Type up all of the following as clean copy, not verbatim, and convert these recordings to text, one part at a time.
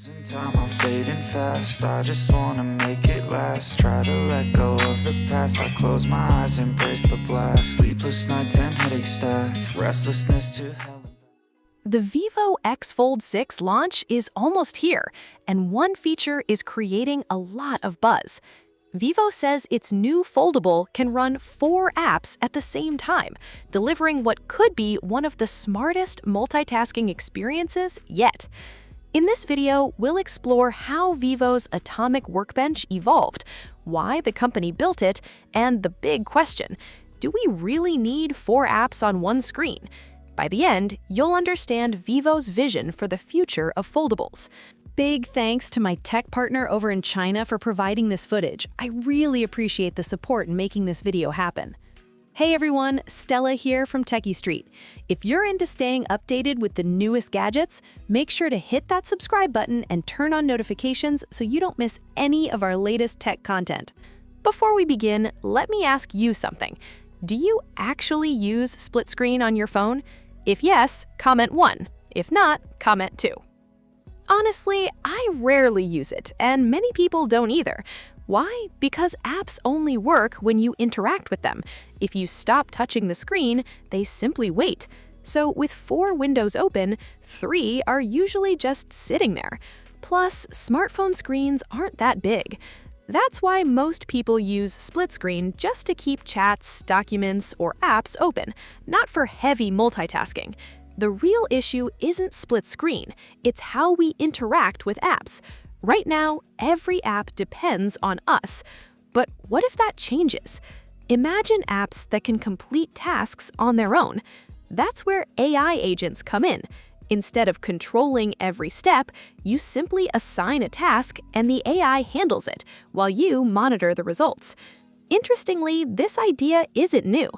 Losing time, I'm fading fast. I just wanna make it last. Try to let go of the past. I close my eyes, embrace the blast. Sleepless nights and headache stack. Restlessness to hell. The Vivo X Fold 6 launch is almost here, and one feature is creating a lot of buzz. Vivo says its new foldable can run 4 apps at the same time, delivering what could be one of the smartest multitasking experiences yet. In this video, we'll explore how Vivo's Atomic Workbench evolved, why the company built it, and the big question, do we really need 4 apps on one screen? By the end, you'll understand Vivo's vision for the future of foldables. Big thanks to my tech partner over in China for providing this footage. I really appreciate the support in making this video happen. Hey everyone, Stella here from techiestreet. If you're into staying updated with the newest gadgets, make sure to hit that subscribe button and turn on notifications so you don't miss any of our latest tech content. Before we begin, let me ask you something. Do you actually use split screen on your phone? If yes, comment 1. If not, comment 2. Honestly, I rarely use it, and many people don't either. Why? Because apps only work when you interact with them. If you stop touching the screen, they simply wait. So with 4 windows open, 3 are usually just sitting there. Plus, smartphone screens aren't that big. That's why most people use split screen just to keep chats, documents, or apps open, not for heavy multitasking. The real issue isn't split screen, it's how we interact with apps. Right now, every app depends on us. But what if that changes? Imagine apps that can complete tasks on their own. That's where AI agents come in. Instead of controlling every step, you simply assign a task and the AI handles it while you monitor the results. Interestingly, this idea isn't new.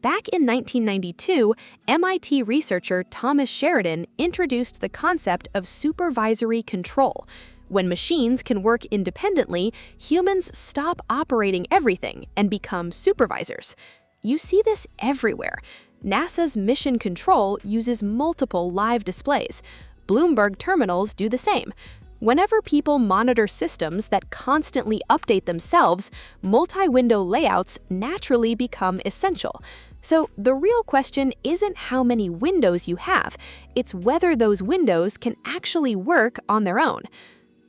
Back in 1992, MIT researcher Thomas Sheridan introduced the concept of supervisory control. When machines can work independently, humans stop operating everything and become supervisors. You see this everywhere. NASA's Mission Control uses multiple live displays. Bloomberg terminals do the same. Whenever people monitor systems that constantly update themselves, multi-window layouts naturally become essential. So the real question isn't how many windows you have, it's whether those windows can actually work on their own.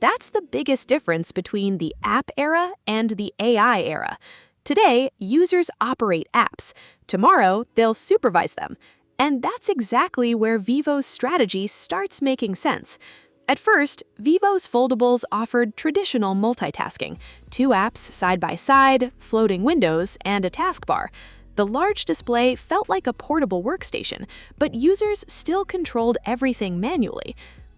That's the biggest difference between the app era and the AI era. Today, users operate apps. Tomorrow, they'll supervise them. And that's exactly where Vivo's strategy starts making sense. At first, Vivo's foldables offered traditional multitasking, 2 apps side by side, floating windows, and a taskbar. The large display felt like a portable workstation, but users still controlled everything manually.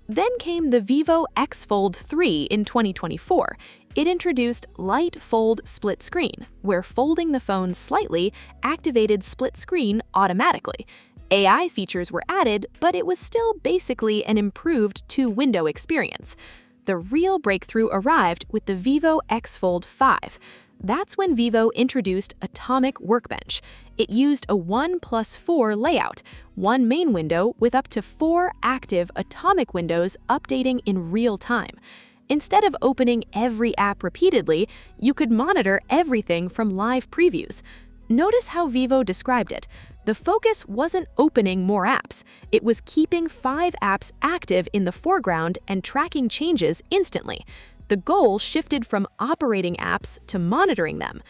Then came the Vivo X Fold 3 in 2024. It introduced Light Fold Split Screen, where folding the phone slightly activated split screen automatically. AI features were added, but it was still basically an improved 2-window experience. The real breakthrough arrived with the Vivo X Fold 5. That's when Vivo introduced Atomic Workbench. It used a 1+4 layout, 1 main window with up to 4 active atomic windows updating in real time. Instead of opening every app repeatedly, you could monitor everything from live previews. Notice how Vivo described it. The focus wasn't opening more apps. It was keeping 5 apps active in the foreground and tracking changes instantly. The goal shifted from operating apps to monitoring them.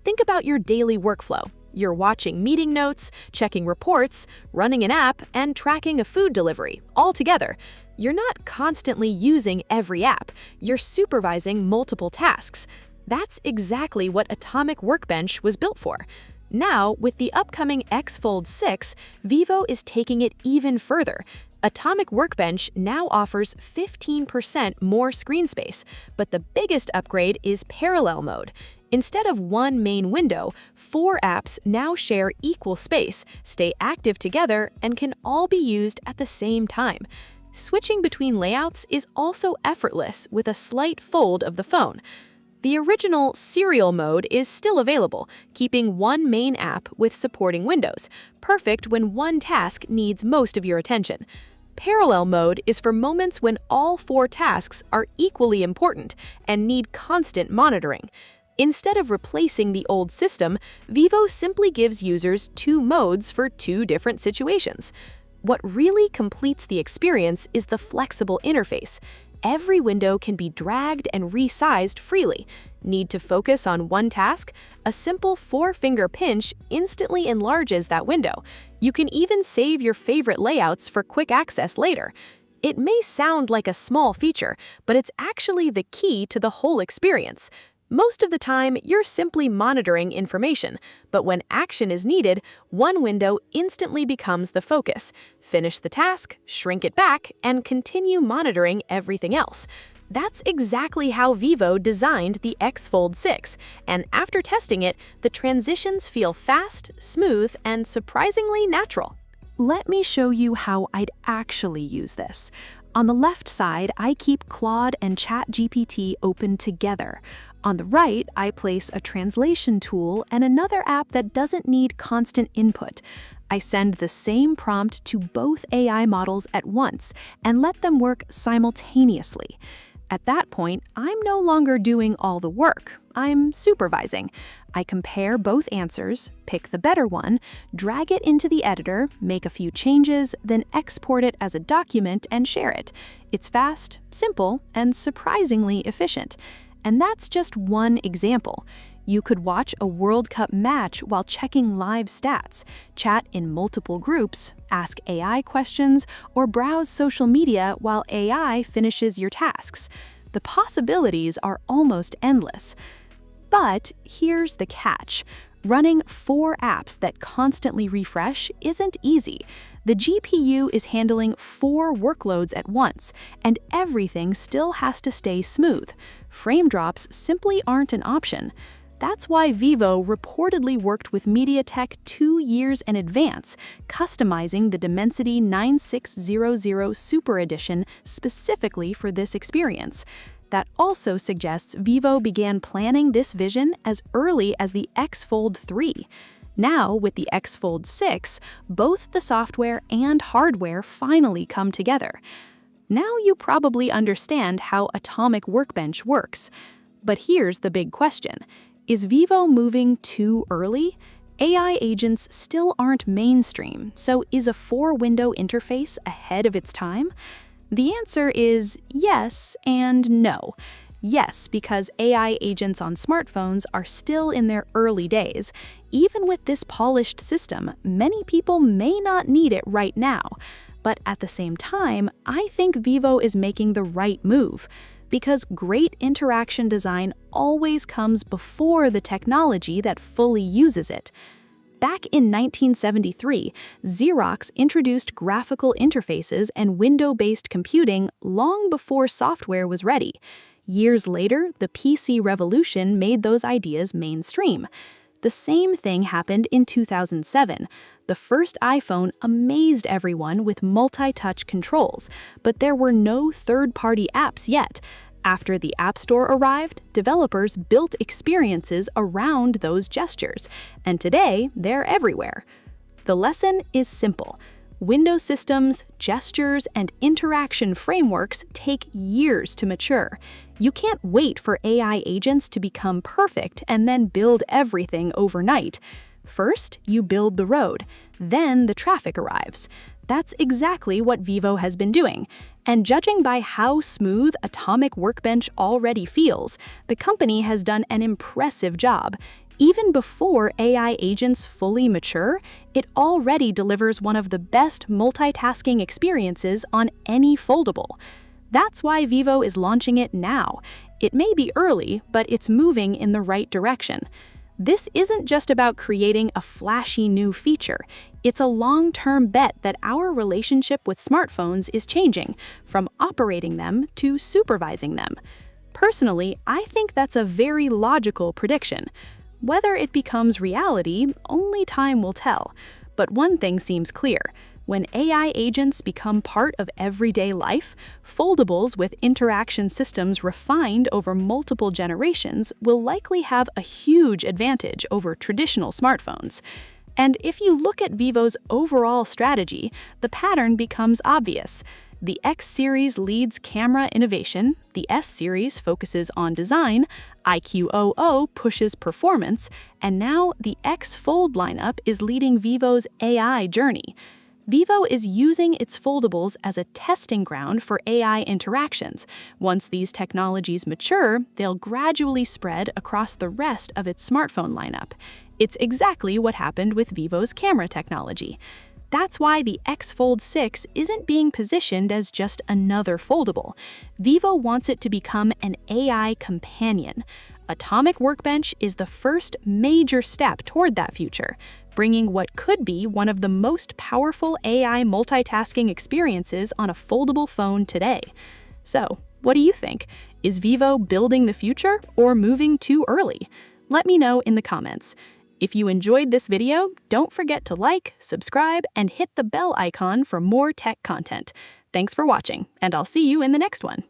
Think about your daily workflow. You're watching meeting notes, checking reports, running an app, and tracking a food delivery, all together. You're not constantly using every app. You're supervising multiple tasks. That's exactly what Atomic Workbench was built for. Now, with the upcoming X Fold 6, Vivo is taking it even further. Atomic Workbench now offers 15% more screen space, but the biggest upgrade is parallel mode. Instead of 1 main window, 4 apps now share equal space, stay active together, and can all be used at the same time. Switching between layouts is also effortless with a slight fold of the phone. The original serial mode is still available, keeping 1 main app with supporting windows, perfect when one task needs most of your attention. Parallel mode is for moments when all 4 tasks are equally important and need constant monitoring. Instead of replacing the old system, Vivo simply gives users 2 modes for 2 different situations. What really completes the experience is the flexible interface. Every window can be dragged and resized freely. Need to focus on one task? A simple 4-finger pinch instantly enlarges that window. You can even save your favorite layouts for quick access later. It may sound like a small feature, but it's actually the key to the whole experience. Most of the time, you're simply monitoring information, but when action is needed, one window instantly becomes the focus. Finish the task, shrink it back, and continue monitoring everything else. That's exactly how Vivo designed the X Fold 6, and after testing it, the transitions feel fast, smooth, and surprisingly natural. Let me show you how I'd actually use this. On the left side, I keep Claude and ChatGPT open together. On the right, I place a translation tool and another app that doesn't need constant input. I send the same prompt to both AI models at once and let them work simultaneously. At that point, I'm no longer doing all the work. I'm supervising. I compare both answers, pick the better one, drag it into the editor, make a few changes, then export it as a document and share it. It's fast, simple, and surprisingly efficient. And that's just one example. You could watch a World Cup match while checking live stats, chat in multiple groups, ask AI questions, or browse social media while AI finishes your tasks. The possibilities are almost endless. But here's the catch. Running 4 apps that constantly refresh isn't easy. The GPU is handling 4 workloads at once, and everything still has to stay smooth. Frame drops simply aren't an option. That's why Vivo reportedly worked with MediaTek 2 years in advance, customizing the Dimensity 9600 Super Edition specifically for this experience. That also suggests Vivo began planning this vision as early as the X Fold 3. Now, with the X Fold 6, both the software and hardware finally come together. Now you probably understand how Atomic Workbench works. But here's the big question. Is Vivo moving too early? AI agents still aren't mainstream, so is a 4-window interface ahead of its time? The answer is yes and no. Yes, because AI agents on smartphones are still in their early days. Even with this polished system, many people may not need it right now. But at the same time, I think Vivo is making the right move. Because great interaction design always comes before the technology that fully uses it. Back in 1973, Xerox introduced graphical interfaces and window-based computing long before software was ready. Years later, the PC revolution made those ideas mainstream. The same thing happened in 2007. The first iPhone amazed everyone with multi-touch controls, but there were no third-party apps yet. After the App Store arrived, developers built experiences around those gestures, and today they're everywhere. The lesson is simple. Windows systems, gestures, and interaction frameworks take years to mature. You can't wait for AI agents to become perfect and then build everything overnight. First, you build the road, then the traffic arrives. That's exactly what Vivo has been doing. And judging by how smooth Atomic Workbench already feels, the company has done an impressive job. Even before AI agents fully mature, it already delivers one of the best multitasking experiences on any foldable. That's why Vivo is launching it now. It may be early, but it's moving in the right direction. This isn't just about creating a flashy new feature. It's a long-term bet that our relationship with smartphones is changing, from operating them to supervising them. Personally, I think that's a very logical prediction. Whether it becomes reality, only time will tell. But one thing seems clear. When AI agents become part of everyday life, foldables with interaction systems refined over multiple generations will likely have a huge advantage over traditional smartphones. And if you look at Vivo's overall strategy, the pattern becomes obvious. The X series leads camera innovation, the S series focuses on design, IQOO pushes performance, and now the X Fold lineup is leading Vivo's AI journey. Vivo is using its foldables as a testing ground for AI interactions. Once these technologies mature, they'll gradually spread across the rest of its smartphone lineup. It's exactly what happened with Vivo's camera technology. That's why the X Fold 6 isn't being positioned as just another foldable. Vivo wants it to become an AI companion. Atomic Workbench is the first major step toward that future, bringing what could be one of the most powerful AI multitasking experiences on a foldable phone today. So, what do you think? Is Vivo building the future or moving too early? Let me know in the comments. If you enjoyed this video, don't forget to like, subscribe, and hit the bell icon for more tech content. Thanks for watching, and I'll see you in the next one.